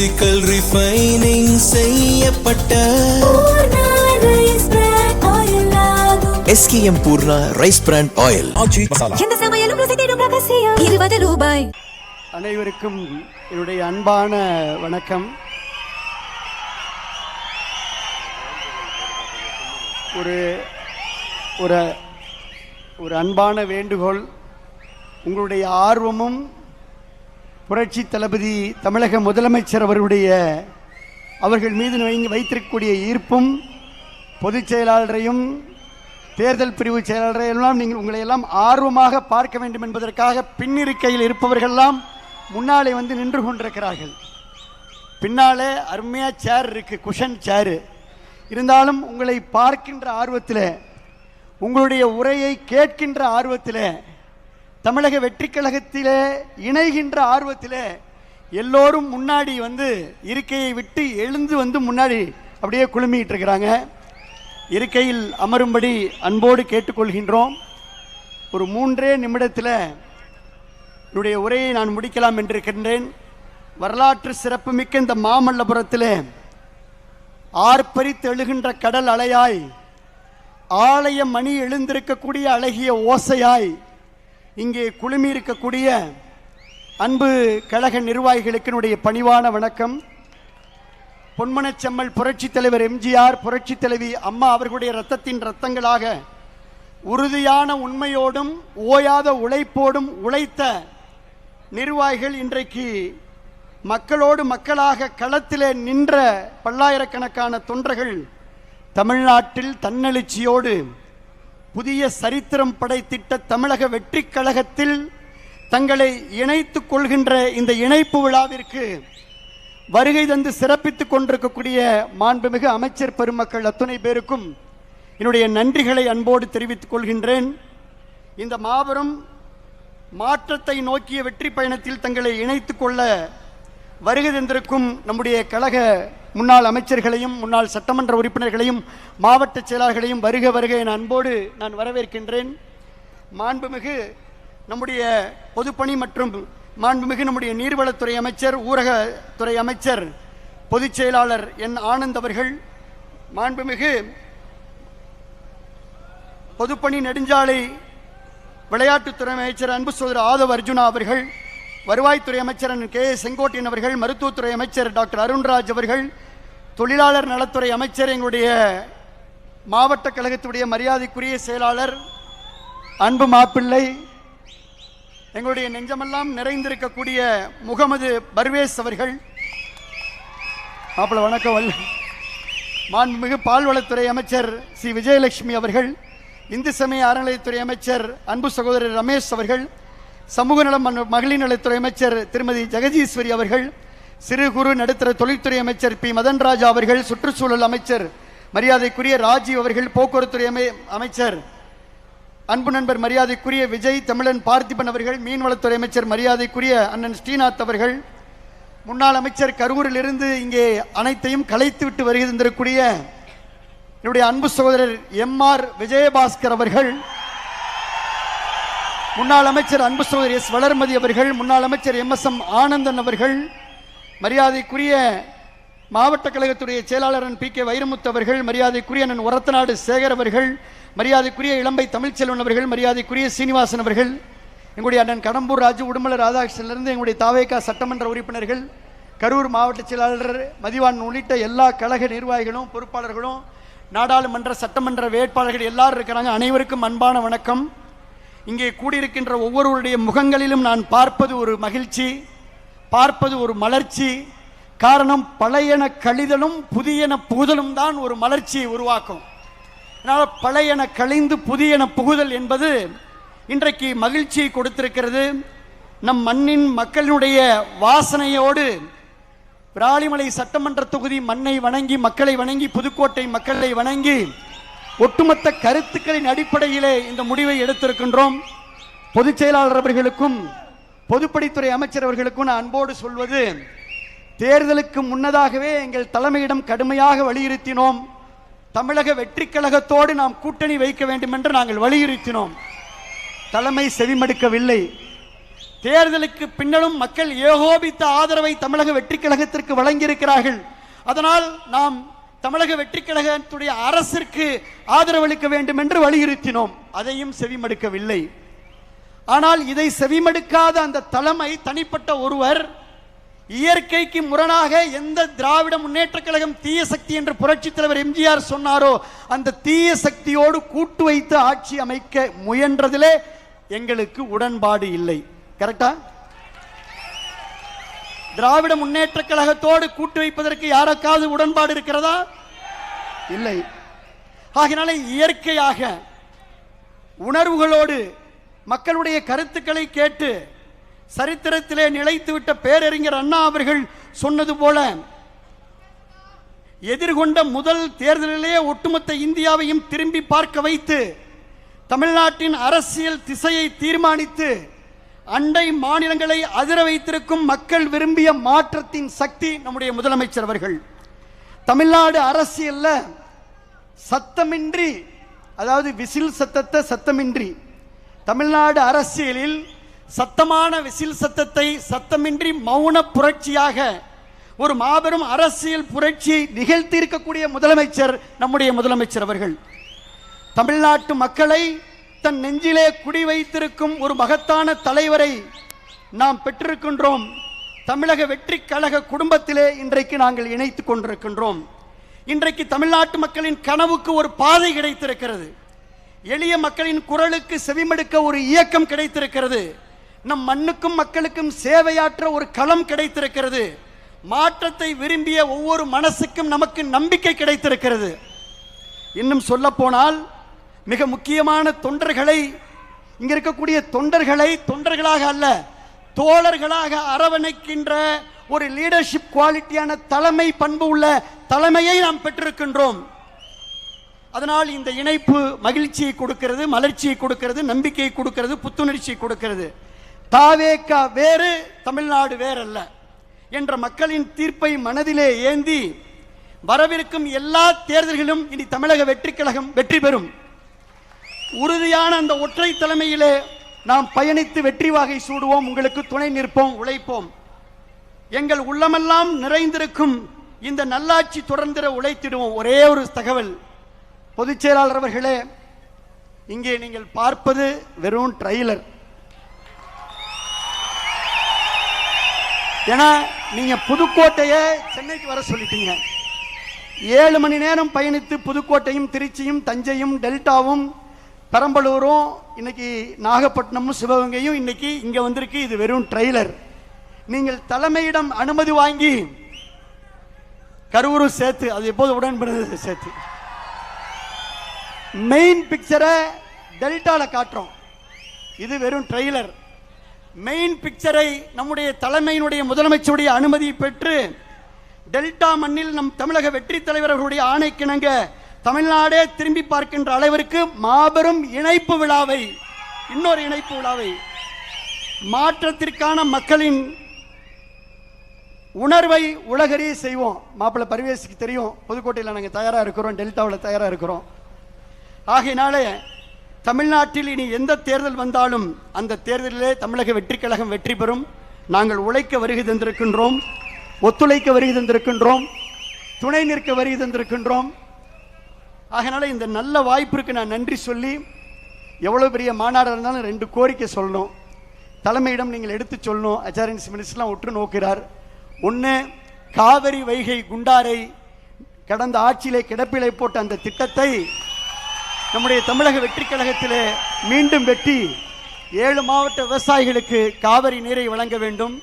Physical refining செய்யப்பட்ட SKM Poorna rice brand oil. ₹20. அனைவருக்கும் என்னுடைய அன்பான வணக்கம். ஒரு அன்பான வேண்டுகோள். உங்களுடைய ஆர்வமும் புரட்சி தளபதி தமிழக முதலமைச்சர் அவர்கள் மீது வைத்திருக்கக்கூடிய ஈர்ப்பும் பொதுச் செயலாளரையும் தேர்தல் பிரிவு செயலாளரையெல்லாம் உங்களை எல்லாம் ஆர்வமாக பார்க்க வேண்டும் என்பதற்காக பின்னிருக்கையில் இருப்பவர்கள்லாம் முன்னாலே வந்து நின்று கொண்டிருக்கிறார்கள். பின்னாலே அருமையாக சேர் இருக்குது, குஷன் சேரு. இருந்தாலும் உங்களை பார்க்கின்ற ஆர்வத்தில், உங்களுடைய உரையை கேட்கின்ற ஆர்வத்தில், தமிழக வெற்றி கழகத்திலே இணைகின்ற ஆர்வத்தில் எல்லோரும் முன்னாடி வந்து இருக்கையை விட்டு எழுந்து வந்து முன்னாடி அப்படியே குழுமிட்டு இருக்கிறாங்க. இருக்கையில் அமரும்படி அன்போடு கேட்டுக்கொள்கின்றோம். ஒரு 3 நிமிடத்தில் என்னுடைய உரையை நான் முடிக்கலாம் என்றிருக்கின்றேன். வரலாற்று சிறப்புமிக்க இந்த மாமல்லபுரத்தில் ஆர்ப்பரித்து எழுகின்ற கடல் அலையாய், ஆலய மணி எழுந்திருக்கக்கூடிய அழகிய ஓசையாய் இங்கே குழுமி இருக்கக்கூடிய அன்பு கழக நிர்வாகிகளுக்கு என்னுடைய பணிவான வணக்கம். பொன்மனச்செம்மல் புரட்சி தலைவர் எம்ஜிஆர், புரட்சி தலைவி அம்மா அவர்களுடைய இரத்தத்தின் இரத்தங்களாக உறுதியான உண்மையோடும் ஓயாத உழைப்போடும் உழைத்த நிர்வாகிகள் இன்றைக்கு மக்களோடு மக்களாக களத்திலே நின்ற பல்லாயிரக்கணக்கான தொண்டர்கள் தமிழ்நாட்டில் தன்னெழுச்சியோடு புதிய சரித்திரம் படைத்திட்ட தமிழக வெற்றி கழகத்தில் தங்களை இணைத்துக் கொள்கின்ற இந்த இணைப்பு விழாவிற்கு வருகை தந்து சிறப்பித்துக் கொண்டிருக்கக்கூடிய மாண்புமிகு அமைச்சர் பெருமக்கள் அத்துணை பேருக்கும் என்னுடைய நன்றிகளை அன்போடு தெரிவித்துக் கொள்கின்றேன். இந்த மாபெரும் மாற்றத்தை நோக்கிய வெற்றி பயணத்தில் தங்களை இணைத்துக் கொள்ள வருகை தந்திருக்கும் நம்முடைய கழக முன்னாள் அமைச்சர்களையும் முன்னாள் சட்டமன்ற உறுப்பினர்களையும் மாவட்ட செயலாளர்களையும் வருக வருக என அன்போடு நான் வரவேற்கின்றேன். மாண்புமிகு நம்முடைய பொதுப்பணி மற்றும் மாண்புமிகு நம்முடைய நீர்வளத்துறை அமைச்சர், ஊரகத்துறை அமைச்சர், பொதுச் செயலாளர் என் ஆனந்த் அவர்கள், மாண்புமிகு பொதுப்பணி நெடுஞ்சாலை விளையாட்டுத்துறை அமைச்சர் அன்பு சகோதரர் ஆதவ் அர்ஜுனா அவர்கள், வருவாய்த்துறை அமைச்சர் கே செங்கோட்டையன் அவர்கள், மருத்துவத்துறை அமைச்சர் டாக்டர் அருண்ராஜ் அவர்கள், தொழிலாளர் நலத்துறை அமைச்சர், எங்களுடைய மாவட்ட கழகத்துடைய மரியாதைக்குரிய செயலாளர் அன்பு மாப்பிள்ளை, எங்களுடைய நெஞ்சமெல்லாம் நிறைந்திருக்கக்கூடிய முகமது பர்வேஸ் அவர்கள், மாப்பிள்ளை வணக்கம். மாண்புமிகு பால்வளத்துறை அமைச்சர் சி விஜயலட்சுமி அவர்கள், இந்து சமய அறநிலையத்துறை அமைச்சர் அன்பு சகோதரர் ரமேஷ் அவர்கள், சமூக நலம் மகளிர் நலத்துறை அமைச்சர் திருமதி ஜெகதீஸ்வரி அவர்கள், சிறு குறு நடுத்தர தொழில்துறை அமைச்சர் பி மதன்ராஜா அவர்கள், சுற்றுச்சூழல் அமைச்சர் மரியாதைக்குரிய ராஜீவ் அவர்கள், போக்குவரத்துறை அமைச்சர் அன்பு நண்பர் மரியாதைக்குரிய விஜய் தமிழன் பார்த்திபன் அவர்கள், மீன்வளத்துறை அமைச்சர் மரியாதைக்குரிய அண்ணன் ஸ்ரீநாத் அவர்கள், முன்னாள் அமைச்சர் கரூரில் இருந்து இங்கே அனைத்தையும் கலைத்து விட்டு வருகை தந்திருக்கக்கூடிய என்னுடைய அன்பு சகோதரர் MR விஜயபாஸ்கர் அவர்கள், முன்னாள் அமைச்சர் அன்பு சகோதரர் S வளர்மதி அவர்கள், முன்னாள் அமைச்சர் MSM ஆனந்தன் அவர்கள், மரியாதைக்குரிய மாவட்ட கழகத்துடைய செயலாளர் PK வைரமுத்து அவர்கள், மரியாதைக்குரிய அண்ணன் ஒரத்தநாடு சேகர் அவர்கள், மரியாதைக்குரிய இளம்பை தமிழ்ச்செல்வன் அவர்கள், மரியாதைக்குரிய சீனிவாசன் அவர்கள், எங்களுடைய அண்ணன் கடம்பூர் ராஜு, உடுமலை ராதாகிருஷ்ணனிலிருந்து எங்களுடைய தாவேகா சட்டமன்ற உறுப்பினர்கள், கரூர் மாவட்ட செயலாளர் மதிவான் உள்ளிட்ட எல்லா கழக நிர்வாகிகளும் பொறுப்பாளர்களும் நாடாளுமன்ற சட்டமன்ற வேட்பாளர்கள் எல்லாரும் இருக்கிறாங்க. அனைவருக்கும் அன்பான வணக்கம். இங்கே கூடியிருக்கின்ற ஒவ்வொருவருடைய முகங்களிலும் நான் பார்ப்பது ஒரு மகிழ்ச்சி, பார்ப்பது ஒரு மலர்ச்சி. காரணம், பழையன கழிதலும் புதியன புகுதலும் தான் ஒரு மலர்ச்சியை உருவாக்கும். அதனால் பழையன கழிந்து புதியன புகுதல் என்பது இன்றைக்கு மகிழ்ச்சியை கொடுத்திருக்கிறது. நம் மண்ணின் மக்களினுடைய வாசனையோடு விராலிமலை சட்டமன்ற தொகுதி மண்ணை வணங்கி, மக்களை வணங்கி, புதுக்கோட்டை மக்களை வணங்கி ஒட்டுமொத்த கருத்துக்களின் அடிப்படையிலே இந்த முடிவை எடுத்திருக்கின்றோம். பொதுச் செயலாளர் அவர்களுக்கும் பொதுப்பணித்துறை அமைச்சர் அவர்களுக்கும் நான் அன்போடு சொல்வது, தேர்தலுக்கு முன்னதாகவே எங்கள் தலைமையிடம் கடுமையாக வலியுறுத்தினோம். தமிழக வெற்றி கழகத்தோடு நாம் கூட்டணி வைக்க வேண்டும் என்று நாங்கள் வலியுறுத்தினோம். தலைமை செவிமடுக்கவில்லை. தேர்தலுக்கு பின்னரும் மக்கள் ஏகோபித்த ஆதரவை தமிழக வெற்றி கழகத்திற்கு வழங்கியிருக்கிறார்கள். அதனால் நாம் தமிழக வெற்றி கழகத்துடைய அரசிற்கு ஆதரவளிக்க வேண்டும் என்று வலியுறுத்தினோம். அதையும் செவிமடுக்கவில்லை. ஆனால் இதை செவிமடுக்காத அந்த தலைமை, தனிப்பட்ட ஒருவர், இயற்கைக்கு முரணாக எந்த திராவிட முன்னேற்ற கழகம் தீய சக்தி என்று புரட்சித் தலைவர் எம்ஜிஆர் சொன்னாரோ அந்த தீய சக்தியோடு கூட்டு வைத்து ஆட்சி அமைக்க முயன்றதிலே எங்களுக்கு உடன்பாடு இல்லை. கரெக்டா? திராவிட முன்னேற்ற கழகத்தோடு கூட்டு வைப்பதற்கு யாருக்காவது உடன்பாடு இருக்கிறதா? இல்லை. ஆகினால இயற்கையாக உணர்வுகளோடு மக்களுடைய கருத்துக்களை கேட்டு சரித்திரத்திலே நிலைத்துவிட்ட பேரறிஞர் அண்ணா அவர்கள் சொன்னது போல எதிர்கொண்ட முதல் தேர்தலிலே ஒட்டுமொத்த இந்தியாவையும் திரும்பி பார்க்க வைத்து தமிழ்நாட்டின் அரசியல் திசையை தீர்மானித்து அண்டை மாநிலங்களை அதிர வைத்திருக்கும் மக்கள் விரும்பிய மாற்றத்தின் சக்தி நம்முடைய முதலமைச்சர் அவர்கள். தமிழ்நாடு அரசியல்ல சத்தமின்றி, அதாவது விசில் சத்தத்தை சத்தமின்றி, தமிழ்நாடு அரசியலில் சத்தமான விசில் சத்தத்தை சத்தமின்றி மௌன புரட்சியாக ஒரு மாபெரும் அரசியல் புரட்சியை நிகழ்த்தி இருக்கக்கூடிய முதலமைச்சர் நம்முடைய முதலமைச்சர் அவர்கள். தமிழ்நாட்டு மக்களை தன் நெஞ்சிலே குடி வைத்திருக்கும் ஒரு மகத்தான தலைவரை நாம் பெற்றிருக்கின்றோம். தமிழக வெற்றி கழக குடும்பத்திலே இன்றைக்கு நாங்கள் இணைத்துக் கொண்டிருக்கின்றோம். இன்றைக்கு தமிழ்நாட்டு மக்களின் கனவுக்கு ஒரு பாதை கிடைத்திருக்கிறது. எளிய மக்களின் குரலுக்கு செவிமடுக்க ஒரு இயக்கம் கிடைத்திருக்கிறது. நம் மண்ணுக்கும் மக்களுக்கும் சேவையாற்ற ஒரு களம் கிடைத்திருக்கிறது. மாற்றத்தை விரும்பிய ஒவ்வொரு மனசுக்கும் நமக்கு நம்பிக்கை கிடைத்திருக்கிறது. இன்னும் சொல்ல போனால் மிக முக்கியமான தொண்டர்களை, இங்க இருக்கக்கூடிய தொண்டர்களை தொண்டர்களாக அல்ல தோழர்களாக அரவணைக்கின்ற ஒரு லீடர்ஷிப் குவாலிட்டியான தலைமை பண்பு உள்ள தலைமையை நாம் பெற்றிருக்கின்றோம். அதனால் இந்த இணைப்பு மகிழ்ச்சியை கொடுக்கிறது, மலர்ச்சியை கொடுக்கிறது, நம்பிக்கையை கொடுக்கிறது, புத்துணர்ச்சியை கொடுக்கிறது. தாவேகா வேறு, தமிழ்நாடு வேறல்ல என்ற மக்களின் தீர்ப்பை மனதிலே ஏந்தி வரவிருக்கும் எல்லா தேர்தல்களும் இனி தமிழக வெற்றி கழகம் வெற்றி பெறும். உறுதியான அந்த ஒற்றை தலைமையிலே நாம் பயணித்து வெற்றி வாகை சூடுவோம். உங்களுக்கு துணை நிற்போம், உழைப்போம். எங்கள் உள்ளமெல்லாம் நிறைந்திருக்கும் இந்த நல்லாட்சி தொடர்ந்திட உழைத்திடுவோம். ஒரே ஒரு தகவல், பொதுச் செயலாளர் அவர்களே, இங்கே நீங்கள் பார்ப்பது வெறும் ட்ரெய்லர். ஏன்னா நீங்க புதுக்கோட்டையை சென்னைக்கு வர சொல்லிட்டீங்க. 7 மணி நேரம் பயணித்து புதுக்கோட்டையும் திருச்சியும் தஞ்சையும் டெல்டாவும் பெரம்பலூரும் இன்னைக்கு நாகப்பட்டினமும் சிவகங்கையும் இன்னைக்கு இங்க வந்திருக்கு. இது வெறும் ட்ரெய்லர். நீங்கள் தலைமையிடம் அனுமதி வாங்கி கரூரும் சேர்த்து, அது எப்போது உடன்படுறது சேர்த்து மெயின் பிக்சரை டெல்டால காட்டுறோம். இது வெறும் ட்ரெய்லர். மெயின் பிக்சரை நம்முடைய தலைமையினுடைய முதலமைச்சருடைய அனுமதி பெற்று டெல்டா மண்ணில் நம் தமிழக வெற்றி தலைவர் அவர்களுடைய ஆணைக்கிணங்க தமிழ்நாடே திரும்பி பார்க்கின்ற அளவிற்கு மாபெரும் இணைப்பு விழாவை, இன்னொரு இணைப்பு விழாவை, மாற்றத்திற்கான மக்களின் உணர்வை உலகறிய செய்வோம். மாப்பிள்ளை பரிவேசுக்கு தெரியும், புதுக்கோட்டையில் நாங்கள் தயாராக இருக்கிறோம், டெல்டாவில் தயாராக இருக்கிறோம். ஆகையினாலே தமிழ்நாட்டில் இனி எந்த தேர்தல் வந்தாலும் அந்த தேர்தலிலே தமிழக வெற்றி கழகம் வெற்றி பெறும். நாங்கள் உழைக்க வருகை தந்திருக்கின்றோம், ஒத்துழைக்க வருகை தந்திருக்கின்றோம், துணை நிற்க வருகை தந்திருக்கின்றோம். ஆகையினால இந்த நல்ல வாய்ப்பிற்கு நான் நன்றி சொல்லி, எவ்வளோ பெரிய மாநாடாக இருந்தாலும் 2 கோரிக்கை சொல்லணும். தலைமையிடம் நீங்கள் எடுத்து சொல்லணும். அச்சாரியன்ஸ் மினிஸ்டர்லாம் உற்று நோக்கிறார். ஒன்று, காவிரி வைகை குண்டாரை கடந்த ஆட்சியிலே கிடப்பிலை போட்ட அந்த திட்டத்தை நம்முடைய தமிழக வெற்றி கழகத்திலே மீண்டும் வெட்டி 7 மாவட்ட விவசாயிகளுக்கு காவிரி நீரை வழங்க வேண்டும்.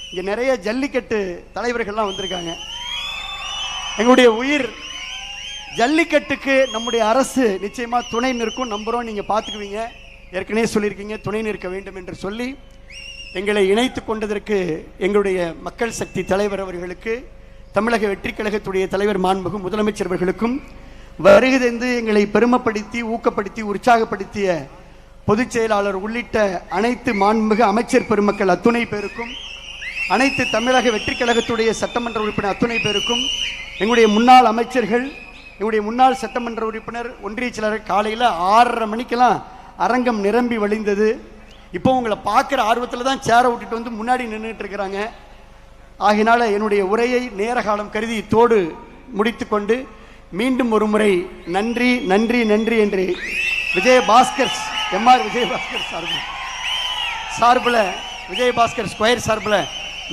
இங்கே நிறைய ஜல்லிக்கட்டு தலைவர்கள்லாம் வந்திருக்காங்க. எங்களுடைய உயிர் ஜல்லிக்கட்டுக்கு நம்முடைய அரசு நிச்சயமா துணை நிற்கும், நம்புறோம். நீங்க பார்த்துக்குவீங்க, ஏற்கனவே சொல்லியிருக்கீங்க துணை நிற்க வேண்டும் என்று சொல்லி எங்களை இணைத்து கொண்டதற்கு எங்களுடைய மக்கள் சக்தி தலைவர் அவர்களுக்கு, தமிழக வெற்றி கழகத்துடைய தலைவர் மாண்புமிகு முதலமைச்சர் அவர்களுக்கும், வருகை தந்து எங்களை பெருமைப்படுத்தி ஊக்கப்படுத்தி உற்சாகப்படுத்திய பொதுச் செயலாளர் உள்ளிட்ட அனைத்து மாண்புமிகு அமைச்சர் பெருமக்கள் அத்துணை பேருக்கும், அனைத்து தமிழக வெற்றி கழகத்துடைய சட்டமன்ற உறுப்பினர் அத்துணை பேருக்கும், எங்களுடைய முன்னாள் அமைச்சர்கள், எங்களுடைய முன்னாள் சட்டமன்ற உறுப்பினர், ஒன்றிய செயலாளர், காலையில் 6:30 மணிக்கெல்லாம் அரங்கம் நிரம்பி வழிந்தது. இப்போ உங்களை பார்க்குற ஆர்வத்தில் தான் சேரை விட்டுட்டு வந்து முன்னாடி நின்றுட்டு இருக்கிறாங்க. ஆகினால என்னுடைய உரையை நேர காலம் கருதி தோடு முடித்து கொண்டு மீண்டும் ஒரு முறை நன்றி நன்றி நன்றி என்று விஜயபாஸ்கர் எம்ஆர் விஜயபாஸ்கர் சார்பில் விஜயபாஸ்கர் ஸ்கொயர் சார்பில்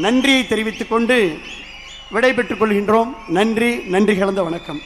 நன்றியை தெரிவித்துக் கொண்டு விடைபெற்றுக் கொள்கின்றோம். நன்றி, நன்றி கலந்த வணக்கம்.